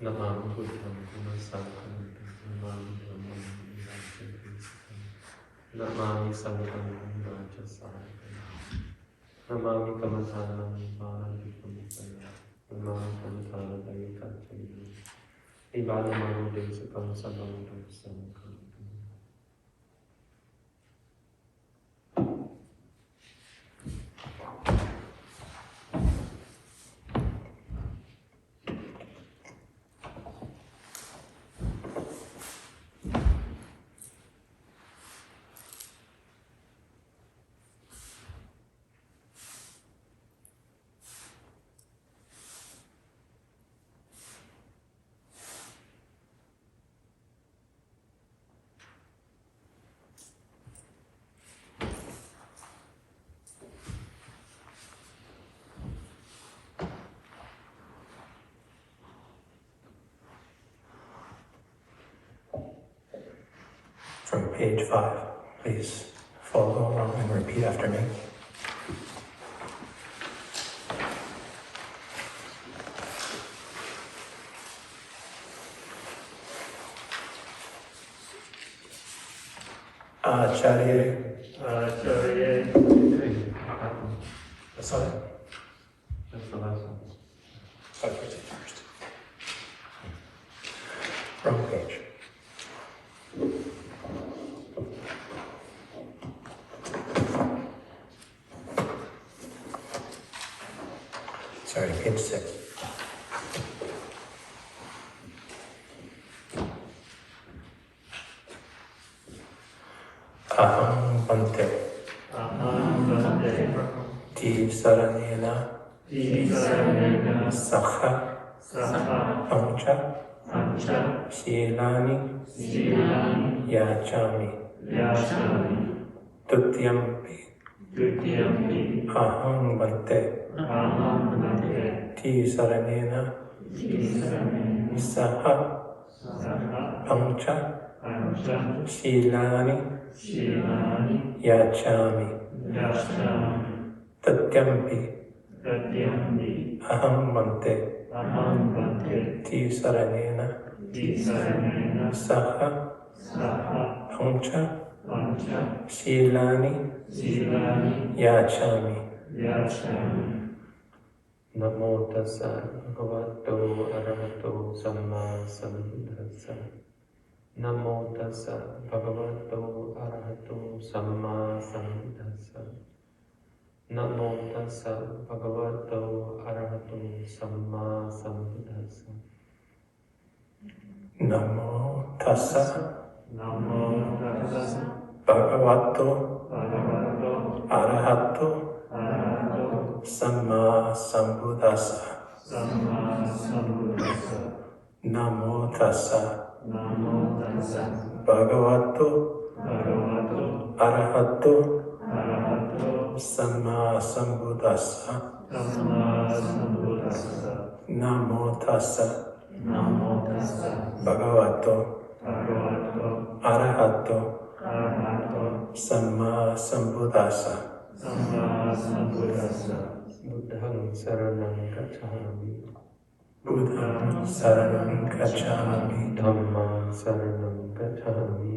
Namami Buddham Punasankam Namami Dhammam Virajantam Namami Sangham Virajasarakam Namami Kamathanam Vāradikam Namami Kamathanam Vayikachanam Nibbādhamānu Desakam Sabhamdam Sankam. From page 5, please follow along and repeat after me. Acharya. Sorry. That's the last one. First. Wrong page. Sorry, page 6. Aham Bhante. Ti Saranena. Sakha. Pancha. Shilani. Yachami. Tutyampi. Aham Bhante. Ti Saranena. Saha. Pancha. Shilani. Yachami. Tatyampi. Aham Bhante. Ti Saranena. Saha. Pancha. Shilani. Yachami. Namo tassa bhagavato arahato samma sambuddhassa. Namo tassa bhagavato arahato samma sambuddhassa. Namo tassa bhagavato arahato samma sambuddhassa. Namo tassa bhagavato arahato samma sambuddhassa. Namo tassa bhagavato arahato samma sambuddhassa. Namo tassa bhagavato arahato samma sambuddhassa. Buddhang saranam gacchami. Buddham saranam gacchami. Dhammang saranam gacchami.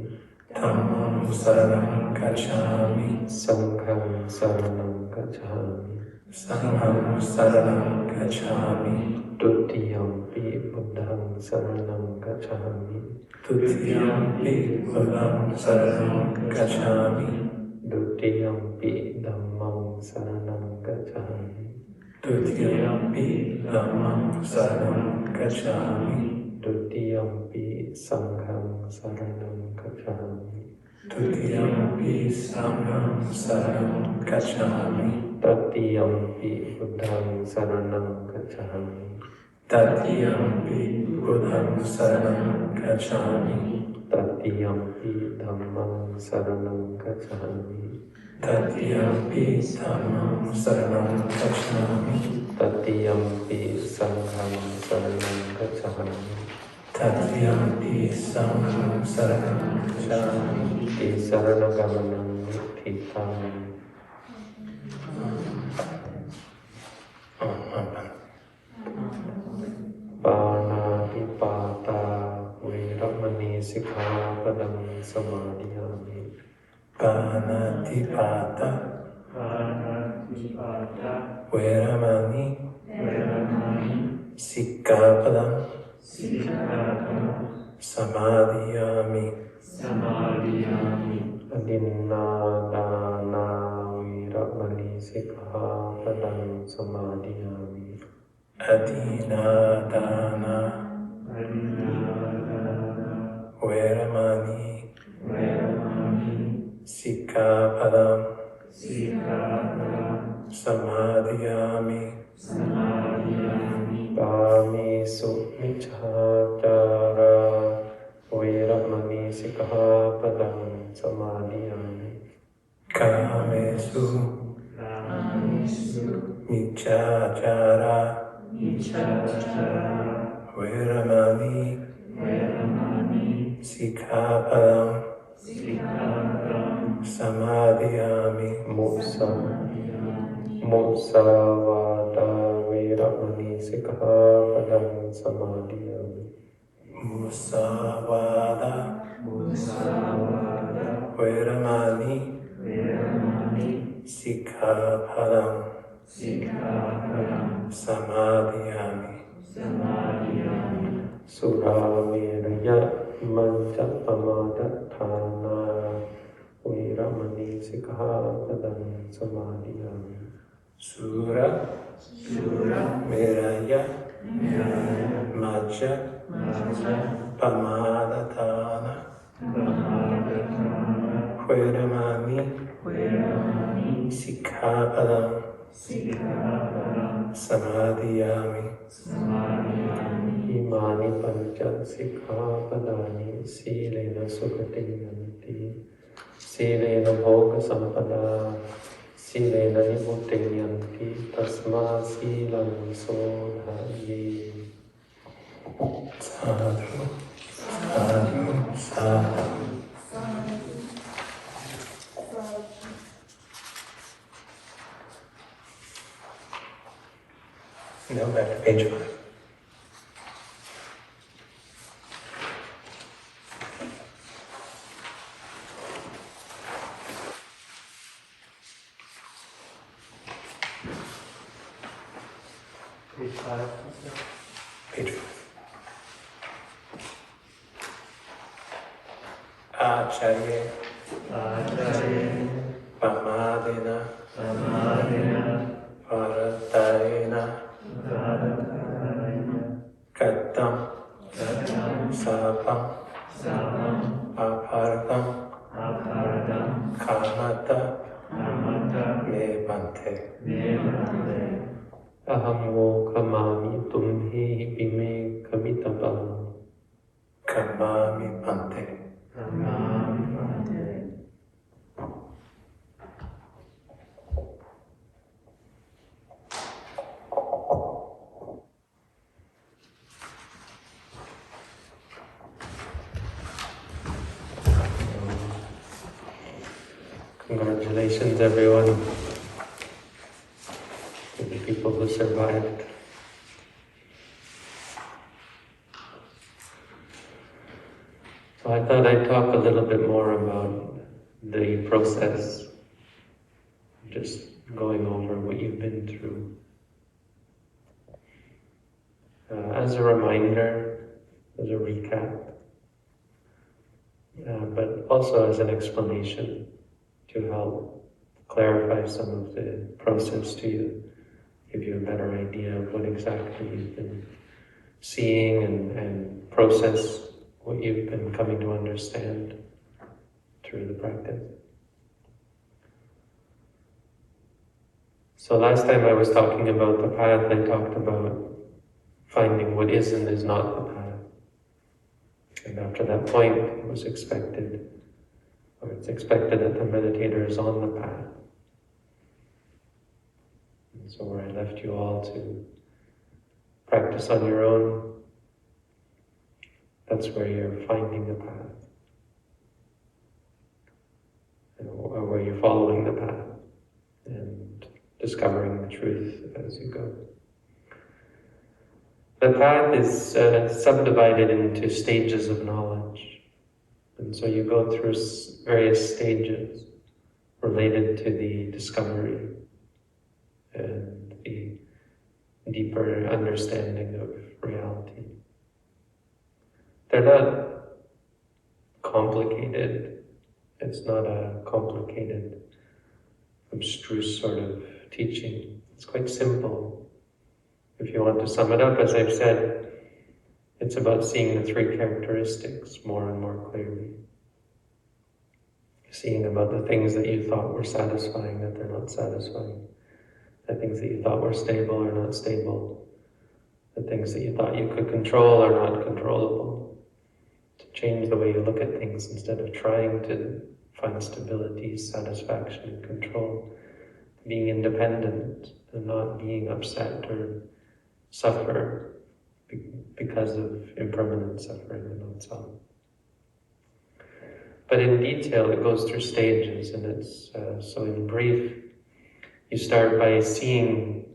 Dhammam saranam gacchami. Sanghang saranam gacchami. Sangham saranam gacchami. Tutiyampi buddhang saranam gacchami. Tutiyampi buddham saranam gacchami. Dutiyampi dhammang saranam gacchami. Tutiyampi dhammam saranam gacchami. Dutiyampi sanghang saranam gacchami. Tutiyampi sangham saranam gacchami. Tatiyampi buddhang saranam gacchami. Tatiyampi buddham saranam gacchami. Tatiyampi dhammang saranam gacchami. Tatiyampi dhammam saranam gacchami. Tatiyampi sanghang saranam gacchami. Tatiyampi sangham saranam gacchami. Ti saranagamanam nitthitam. Pānāti Panatipata Veramani Sikkhapadam Samadhiyami Adinādāna Viramani Sikkhapadam Samadhiyami. Adinādāna Veramani Sikkhapadam Samadhiyami Kāmesu Micchācārā Veramani Sikkhapadam Samadhiyami. Kāmesu Micchācārā Veramani Sikkhapadam Samadhiyami Musāvādā Veramani Sikkhapadam Samadhiyami. Musāvādā Veramani Sikkhapadam Samadhiyami Surāmeraya Majjapamādāṭṭhānā Veramani Sikkhapadam Samadhiyami. Sura Meraya Majja Pamadatana Veramani Sikkhapadam Samadhiyami Imāni pañca sikkhapadāni sīlena sukatiññanti sīlena bhoga sampada sīlena nibhutiññanti tasmā sīlaṃ sodhāye. Sadhu, sadhu, sadhu. Now back to page 5. Page 5. Page 5. Acharya Pamadena Varatayena Kattam Sapam Apartam Kamata Me Bante. Aham wo kamāmi tumhi bime kamitabam. Kamami Bante. Congratulations, everyone, to the people who survived. So I thought I'd talk a little bit more about the process, just going over what you've been through. As a reminder, as a recap, but also as an explanation to help clarify some of the process to you, give you a better idea of what exactly you've been seeing and process what you've been coming to understand through the practice. So last time I was talking about the path, I talked about finding what is and is not the path. And after that point, it was expected, or it's expected that the meditator is on the path. And so where I left you all to practice on your own, that's where you're finding the path, or where you're following the path and discovering the truth as you go. The path is subdivided into stages of knowledge. And so you go through various stages, related to the discovery and the deeper understanding of reality. They're not complicated. It's not a complicated, abstruse sort of teaching. It's quite simple. If you want to sum it up, as I've said, it's about seeing the three characteristics more and more clearly. Seeing about the things that you thought were satisfying, that they're not satisfying. The things that you thought were stable are not stable. The things that you thought you could control are not controllable. To change the way you look at things instead of trying to find stability, satisfaction, and control. Being independent and not being upset or suffer because of impermanent suffering and non-self. But in detail, it goes through stages, and it's so in brief, you start by seeing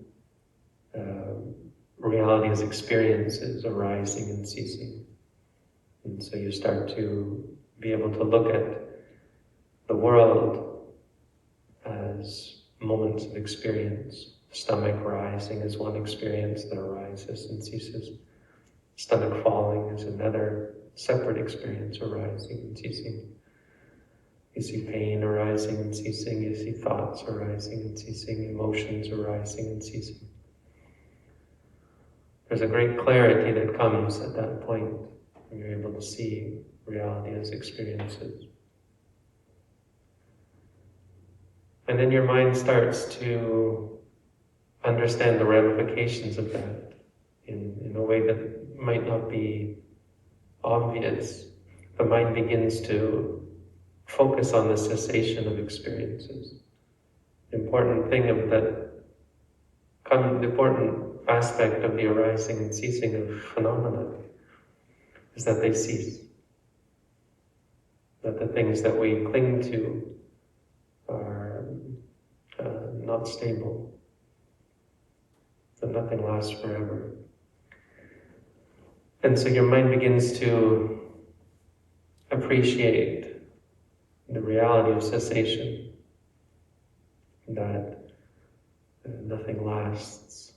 reality as experiences arising and ceasing. And so you start to be able to look at the world as moments of experience. Stomach rising is one experience that arises and ceases. Stomach falling is another separate experience arising and ceasing. You see pain arising and ceasing. You see thoughts arising and ceasing. Emotions arising and ceasing. There's a great clarity that comes at that point when you're able to see reality as experiences. And then your mind starts to understand the ramifications of that in a way that might not be obvious. The mind begins to focus on the cessation of experiences. The important thing of that, the important aspect of the arising and ceasing of phenomena is that they cease. That the things that we cling to are not stable. That nothing lasts forever. And so your mind begins to appreciate the reality of cessation, that nothing lasts.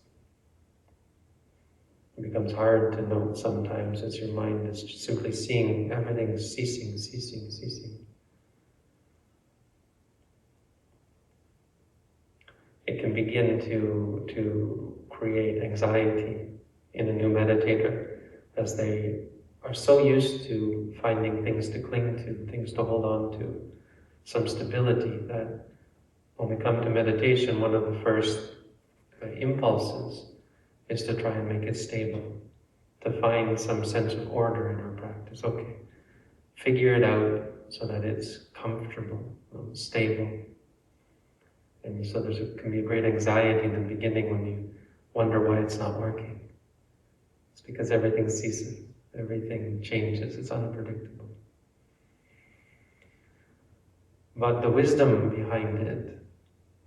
It becomes hard to note sometimes as your mind is just simply seeing everything ceasing, ceasing, ceasing. It can begin to create anxiety in a new meditator as they are so used to finding things to cling to, things to hold on to, some stability, that when we come to meditation, one of the first impulses is to try and make it stable, to find some sense of order in our practice. Okay, figure it out so that it's comfortable, stable. And so can be a great anxiety in the beginning when you wonder why it's not working. It's because everything ceases, everything changes, it's unpredictable. But the wisdom behind it,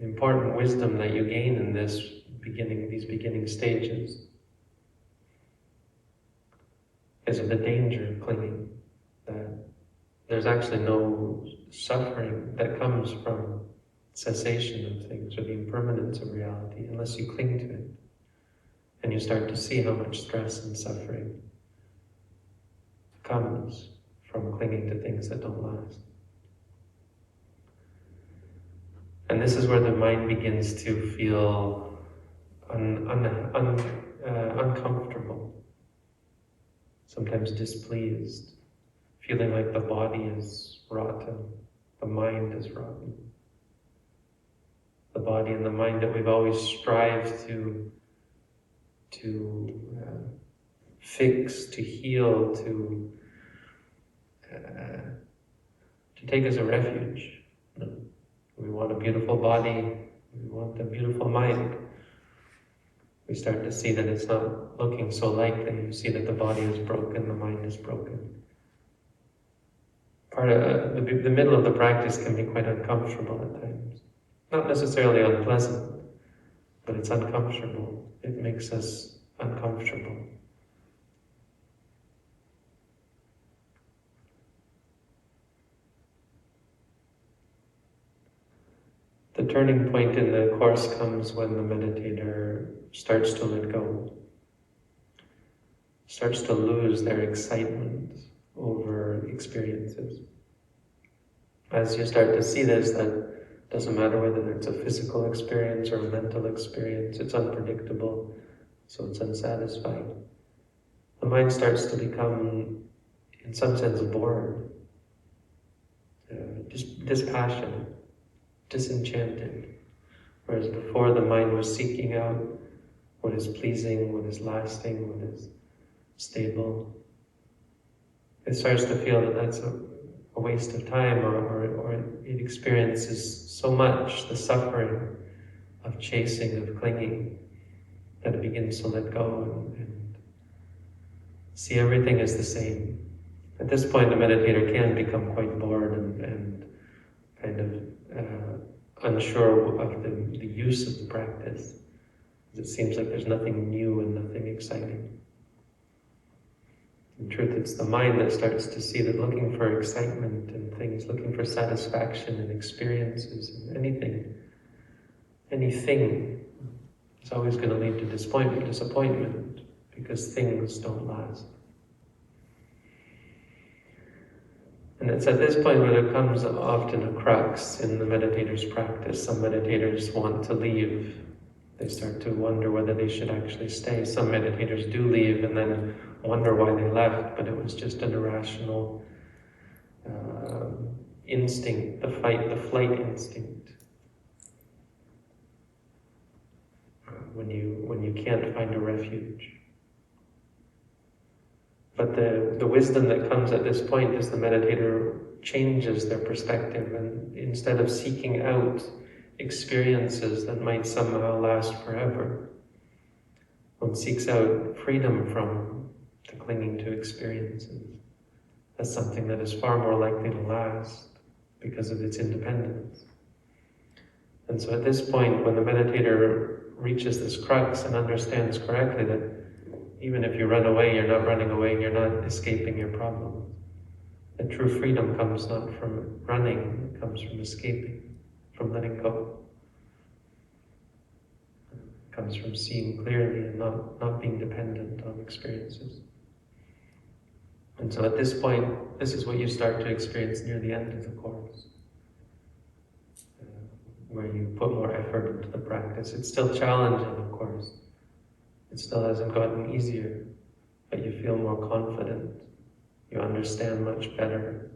the important wisdom that you gain in these beginning stages, is of the danger of clinging, that there's actually no suffering that comes from cessation of things or the impermanence of reality unless you cling to it. And you start to see how much stress and suffering comes from clinging to things that don't last. And this is where the mind begins to feel uncomfortable, sometimes displeased, feeling like the body is rotten, the mind is rotten. The body and the mind that we've always strived to fix, to heal, to take as a refuge. We want a beautiful body, we want a beautiful mind. We start to see that it's not looking so likely. You see that the body is broken, the mind is broken. Part of the middle of the practice can be quite uncomfortable at times. Not necessarily unpleasant, but it's uncomfortable. It makes us uncomfortable. turning point in the course comes when the meditator starts to let go, starts to lose their excitement over experiences. As you start to see this, that doesn't matter whether it's a physical experience or a mental experience, it's unpredictable, so it's unsatisfying. The mind starts to become, in some sense, bored, dispassionate, disenchanted. Whereas before the mind was seeking out what is pleasing, what is lasting, what is stable. It starts to feel that that's a waste of time, or it experiences so much the suffering of chasing, of clinging, that it begins to let go and see everything as the same. At this point, the meditator can become quite bored and kind of unsure of the use of the practice. It seems like there's nothing new and nothing exciting. In truth, it's the mind that starts to see that looking for excitement and things, looking for satisfaction and experiences and anything is always going to lead to disappointment, because things don't last. And it's at this point where there comes often a crux in the meditator's practice. Some meditators want to leave. They start to wonder whether they should actually stay. Some meditators do leave and then wonder why they left, but it was just an irrational instinct, the flight instinct. When you can't find a refuge. But the wisdom that comes at this point is the meditator changes their perspective, and instead of seeking out experiences that might somehow last forever, one seeks out freedom from the clinging to experiences. That's something that is far more likely to last because of its independence. And so at this point, when the meditator reaches this crux and understands correctly that even if you run away, you're not running away, you're not escaping your problem. That true freedom comes not from running, it comes from escaping, from letting go. It comes from seeing clearly and not being dependent on experiences. And so at this point, this is what you start to experience near the end of the course, where you put more effort into the practice. It's still challenging, of course. It still hasn't gotten easier, but you feel more confident. You understand much better,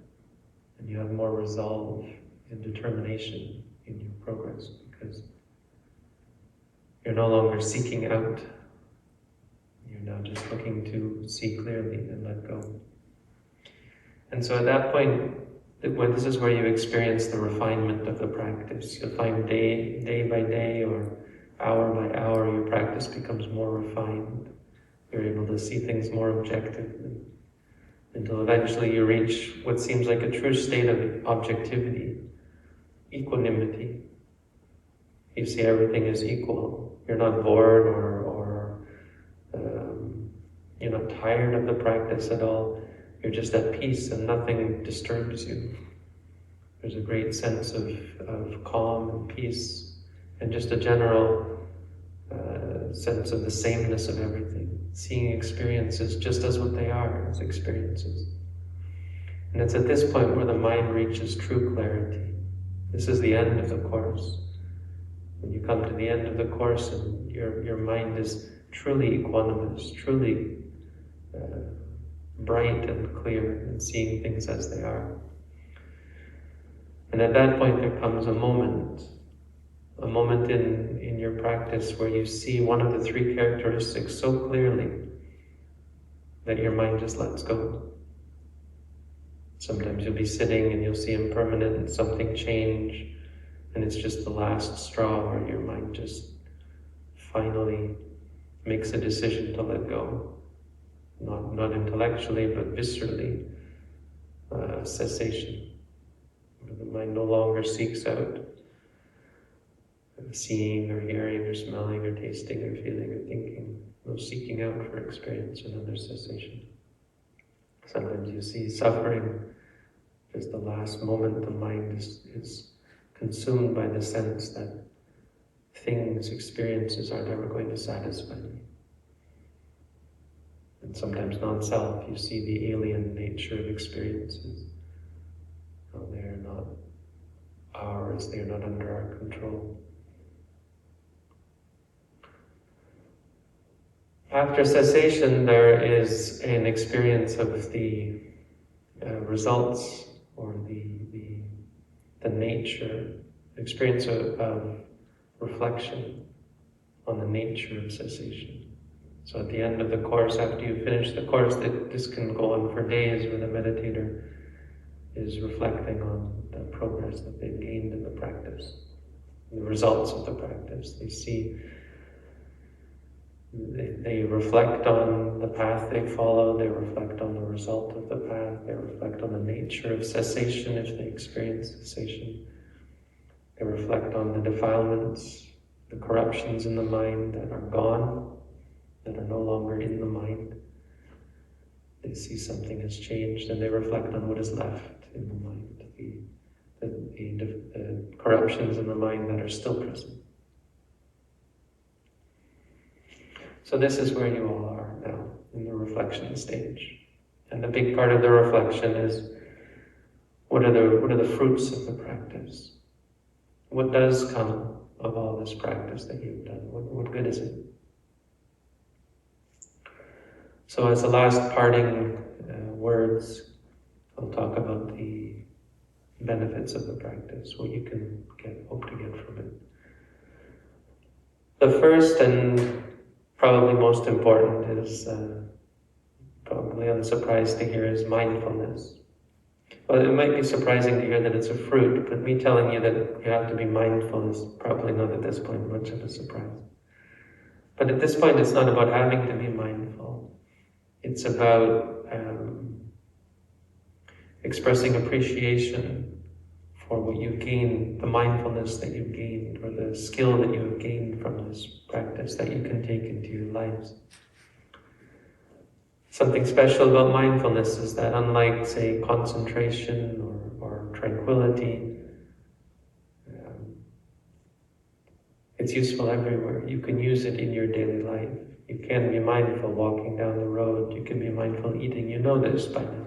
and you have more resolve and determination in your progress, because you're no longer seeking out. You're now just looking to see clearly and let go. And so at that point, this is where you experience the refinement of the practice. You'll find day by day or hour by hour, your practice becomes more refined. You're able to see things more objectively, until eventually you reach what seems like a true state of objectivity, equanimity. You see everything as equal. You're not bored or you're not tired of the practice at all. You're just at peace and nothing disturbs you. There's a great sense of calm and peace, and just a general sense of the sameness of everything. Seeing experiences just as what they are, as experiences. And it's at this point where the mind reaches true clarity. This is the end of the course. When you come to the end of the course and your mind is truly equanimous, truly bright and clear, and seeing things as they are. And at that point there comes a moment in your practice where you see one of the three characteristics so clearly that your mind just lets go. Sometimes you'll be sitting and you'll see impermanent, something change, and it's just the last straw where your mind just finally makes a decision to let go. Not intellectually, but viscerally. Cessation. Where the mind no longer seeks out seeing or hearing or smelling or tasting or feeling or thinking. No seeking out for experience, another cessation. Sometimes you see suffering. Just the last moment the mind is consumed by the sense that things, experiences aren't ever going to satisfy you. And sometimes non-self, you see the alien nature of experiences. Oh, they're not ours, they're not under our control. After cessation, there is an experience of the results, or the nature, experience of reflection on the nature of cessation. So at the end of the course, after you finish the course, this can go on for days, where the meditator is reflecting on the progress that they've gained in the practice, the results of the practice. They reflect on the path they follow, they reflect on the result of the path, they reflect on the nature of cessation if they experience cessation. They reflect on the defilements, the corruptions in the mind that are gone, that are no longer in the mind. They see something has changed, and they reflect on what is left in the mind, the corruptions in the mind that are still present. So this is where you all are now, in the reflection stage. And a big part of the reflection is, what are the fruits of the practice? What does come of all this practice that you've done? What good is it? So as the last parting words, I'll talk about the benefits of the practice, what you can hope to get from it. The first and probably most important is, probably unsurprised to hear, is mindfulness. Well, it might be surprising to hear that it's a fruit, but me telling you that you have to be mindful is probably not at this point much of a surprise. But at this point, it's not about having to be mindful. It's about expressing appreciation for what you've gained, the mindfulness that you've gained, or the skill that you have gained from this practice that you can take into your lives. Something special about mindfulness is that, unlike, say, concentration or tranquility, it's useful everywhere. You can use it in your daily life. You can be mindful walking down the road. You can be mindful eating. You know this by now.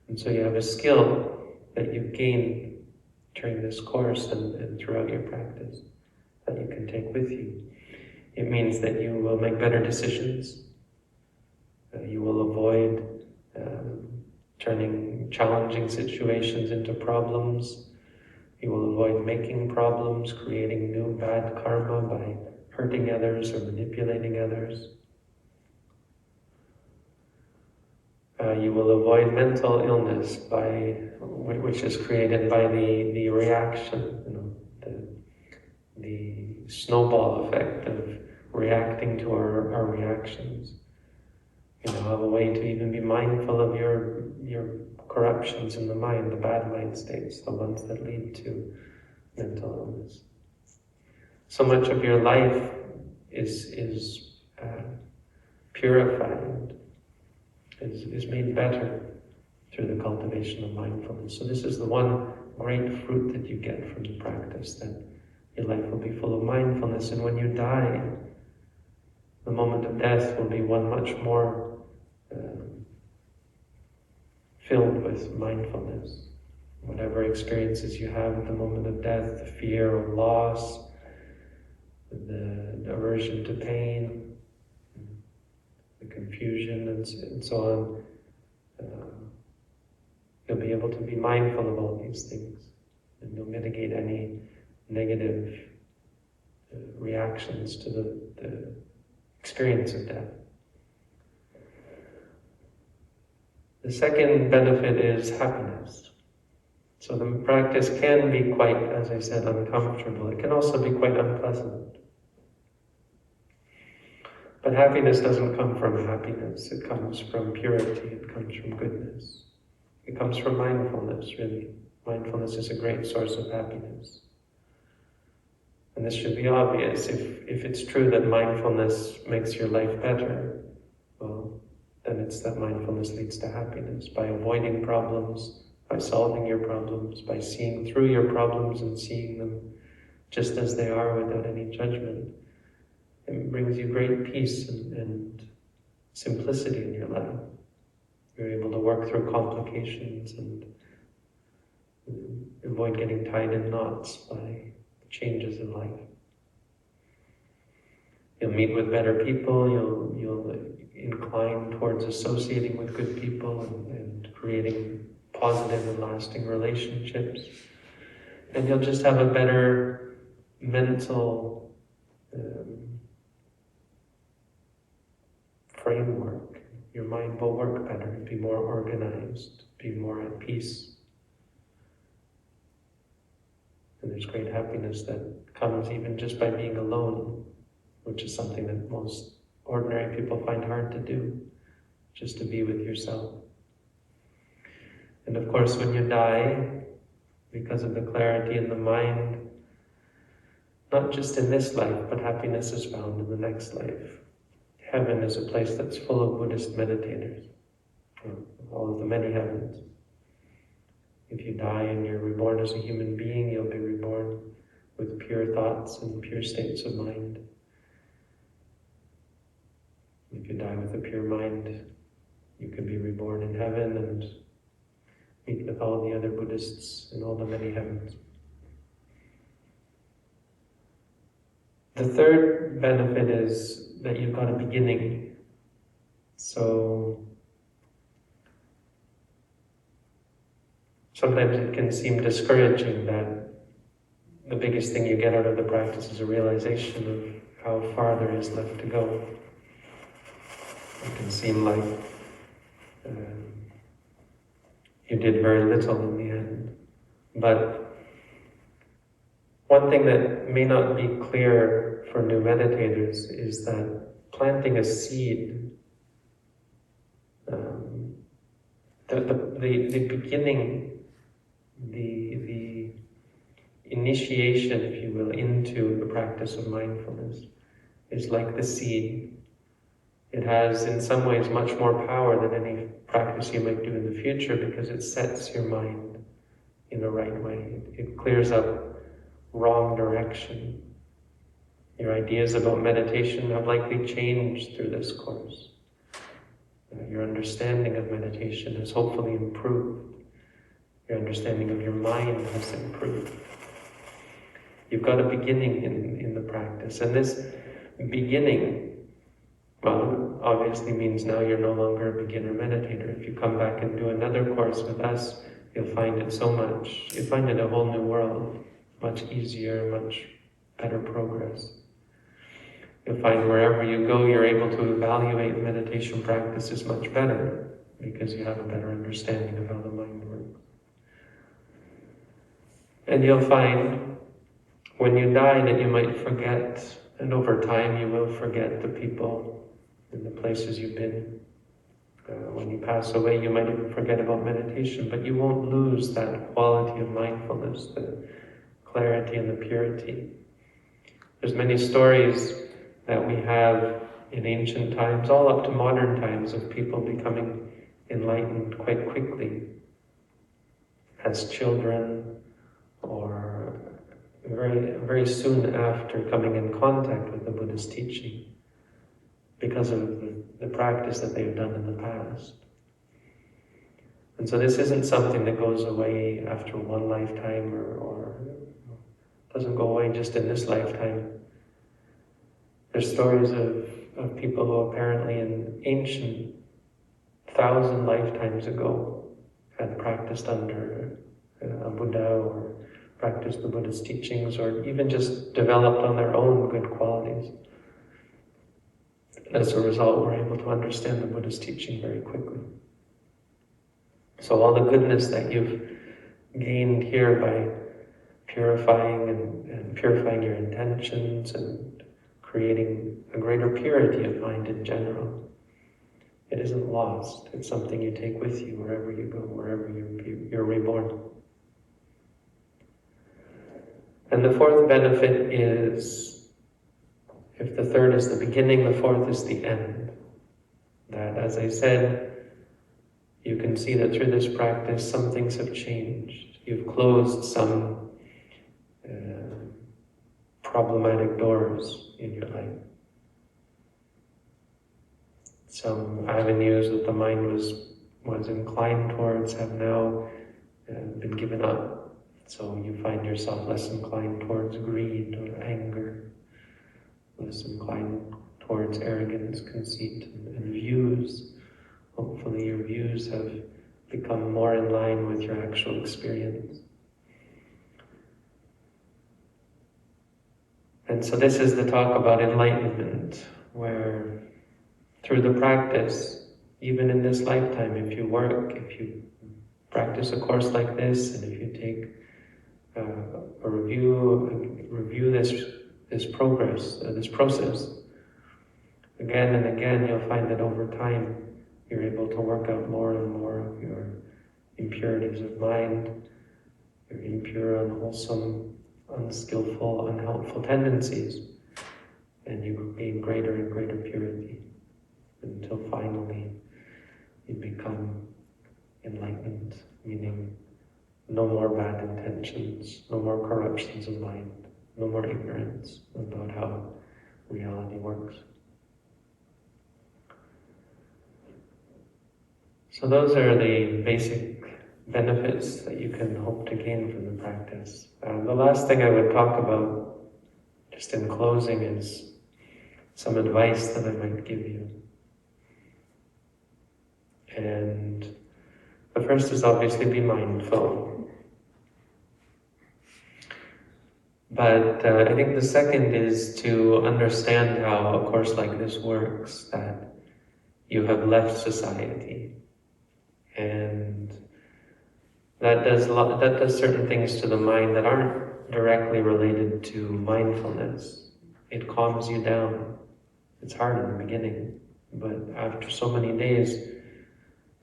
And so you have a skill that you've gained during this course and throughout your practice that you can take with you. It means that you will make better decisions. You will avoid turning challenging situations into problems. You will avoid making problems, creating new bad karma by hurting others or manipulating others. You will avoid mental illness, which is created by the reaction, the snowball effect of reacting to our reactions. You know, have a way to even be mindful of your corruptions in the mind, the bad mind states, the ones that lead to mental illness. So much of your life is purified, is made better through the cultivation of mindfulness. So this is the one great fruit that you get from the practice, that your life will be full of mindfulness, and when you die, the moment of death will be one much more filled with mindfulness. Whatever experiences you have at the moment of death, the fear of loss, the aversion to pain, the confusion, and so on, you'll be able to be mindful of all these things, and you'll mitigate any negative reactions to the experience of death. The second benefit is happiness. So the practice can be quite, as I said, uncomfortable. It can also be quite unpleasant. But happiness doesn't come from happiness. It comes from purity. It comes from goodness. It comes from mindfulness, really. Mindfulness is a great source of happiness. And this should be obvious. If it's true that mindfulness makes your life better, well, then it's that mindfulness leads to happiness. By avoiding problems, by solving your problems, by seeing through your problems and seeing them just as they are without any judgment. It brings you great peace and simplicity in your life. You're able to work through complications and avoid getting tied in knots by changes in life. You'll meet with better people, you'll incline towards associating with good people and creating positive and lasting relationships. And you'll just have a better mental framework. Your mind will work better, be more organized, be more at peace. And there's great happiness that comes even just by being alone, which is something that most ordinary people find hard to do, just to be with yourself. And of course, when you die, because of the clarity in the mind, not just in this life, but happiness is found in the next life. Heaven is a place that's full of Buddhist meditators, all of the many heavens. If you die and you're reborn as a human being, you'll be reborn with pure thoughts and pure states of mind. If you die with a pure mind, you can be reborn in heaven and meet with all the other Buddhists in all the many heavens. The third benefit is that you've got a beginning. So sometimes it can seem discouraging that the biggest thing you get out of the practice is a realization of how far there is left to go. It can seem like you did very little in the end. But one thing that may not be clear for new meditators is that planting a seed, the beginning, the initiation, if you will, into the practice of mindfulness is like the seed. It has, in some ways, much more power than any practice you might do in the future because it sets your mind in the right way. It clears up wrong direction. Your ideas about meditation have likely changed through this course. Your understanding of meditation has hopefully improved. Your understanding of your mind has improved. You've got a beginning in the practice, and this beginning, well, obviously means now you're no longer a beginner meditator. If you come back and do another course with us, you'll find it you'll find it a whole new world, much easier, much better progress. You'll find wherever you go, you're able to evaluate meditation practices much better because you have a better understanding of how the mind works. And you'll find when you die that you might forget, and over time you will forget the people and the places you've been. When you pass away, you might even forget about meditation, but you won't lose that quality of mindfulness, the clarity and the purity. There's many stories that we have in ancient times, all up to modern times, of people becoming enlightened quite quickly as children or very, very soon after coming in contact with the Buddha's teaching because of the practice that they've done in the past. And so this isn't something that goes away after one lifetime or doesn't go away just in this lifetime. There's stories of people who apparently in ancient 1,000 lifetimes ago had practiced under a Buddha or practiced the Buddha's teachings or even just developed on their own good qualities. As a result, we're able to understand the Buddha's teaching very quickly. So all the goodness that you've gained here by purifying and purifying your intentions and creating a greater purity of mind in general, it isn't lost. It's something you take with you wherever you go, wherever you're reborn. And the fourth benefit is, if the third is the beginning, the fourth is the end. That, as I said, you can see that through this practice some things have changed. You've closed some problematic doors in your life. Some avenues that the mind was inclined towards have now been given up. So you find yourself less inclined towards greed or anger, less inclined towards arrogance, conceit, and views. Hopefully your views have become more in line with your actual experience. And so this is the talk about enlightenment, where through the practice, even in this lifetime, if you work, if you practice a course like this, and if you take a review this progress, this process, again and again, you'll find that over time, you're able to work out more and more of your impurities of mind, your impure, unwholesome, unskillful, unhelpful tendencies, and you gain greater and greater purity until finally you become enlightened, meaning no more bad intentions, no more corruptions of mind, no more ignorance about how reality works. So those are the basic benefits that you can hope to gain from the practice. The last thing I would talk about, just in closing, is some advice that I might give you. And the first is obviously be mindful. But I think the second is to understand how a course like this works, that you have left society. And that does certain things to the mind that aren't directly related to mindfulness. It calms you down. It's hard in the beginning, but after so many days,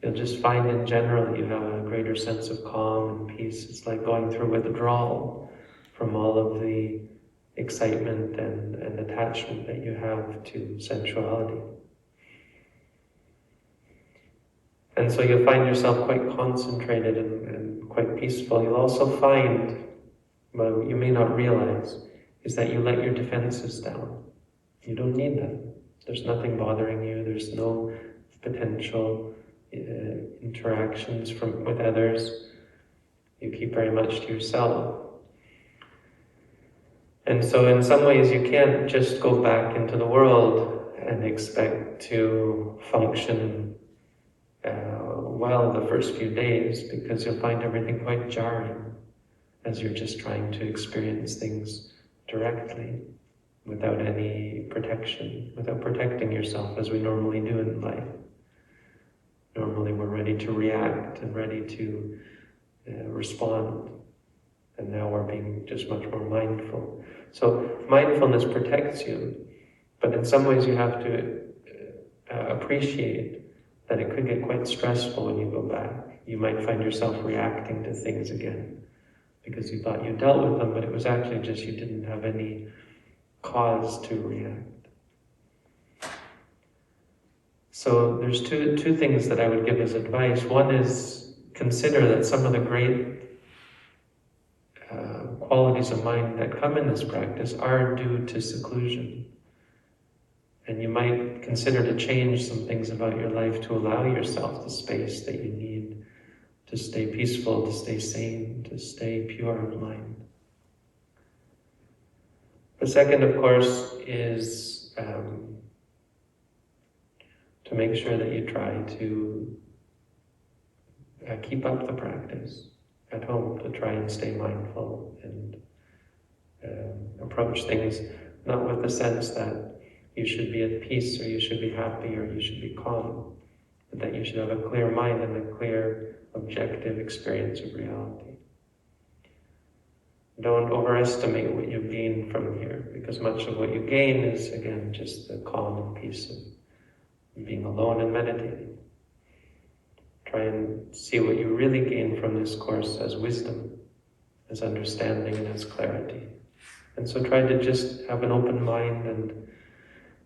you'll just find in general you have a greater sense of calm and peace. It's like going through withdrawal from all of the excitement and attachment that you have to sensuality. And so you'll find yourself quite concentrated and quite peaceful. You'll also find, but you may not realize, is that you let your defenses down. You don't need them. There's nothing bothering you. There's no potential interactions with others. You keep very much to yourself. And so in some ways you can't just go back into the world and expect to function well the first few days, because you'll find everything quite jarring as you're just trying to experience things directly without any protection, without protecting yourself as we normally do in life. Normally we're ready to react and ready to respond, and now we're being just much more mindful. So mindfulness protects you, but in some ways you have to appreciate that it could get quite stressful when you go back. You might find yourself reacting to things again because you thought you dealt with them, but it was actually just you didn't have any cause to react. So there's two things that I would give as advice. One is consider that some of the great qualities of mind that come in this practice are due to seclusion. And you might consider to change some things about your life to allow yourself the space that you need to stay peaceful, to stay sane, to stay pure of mind. The second, of course, is to make sure that you try to keep up the practice at home, to try and stay mindful and approach things not with the sense that you should be at peace or you should be happy or you should be calm, but that you should have a clear mind and a clear, objective experience of reality. Don't overestimate what you gain from here, because much of what you gain is, again, just the calm and peace of being alone and meditating. Try and see what you really gain from this course as wisdom, as understanding, and as clarity. And so try to just have an open mind and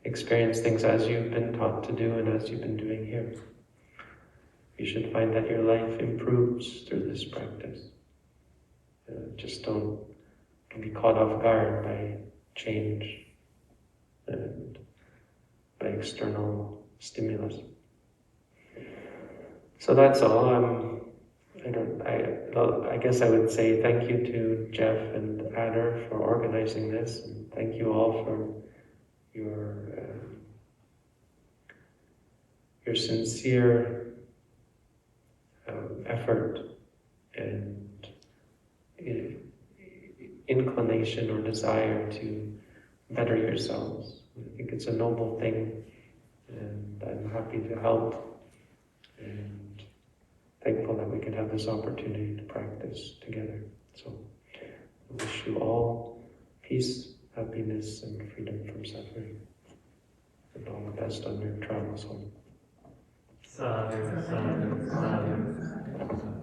experience things as you've been taught to do and as you've been doing here. you should find that your life improves through this practice. Just don't be caught off guard by change and by external stimulus. So that's all. I guess I would say thank you to Jeff and Adder for organizing this, and thank you all for your sincere effort and inclination or desire to better yourselves. I think it's a noble thing, and I'm happy to help, and thankful that we could have this opportunity to practice together. So I wish you all peace, happiness, and freedom from suffering, and all the best on your travels home. Sadhu, sadhu, sadhu.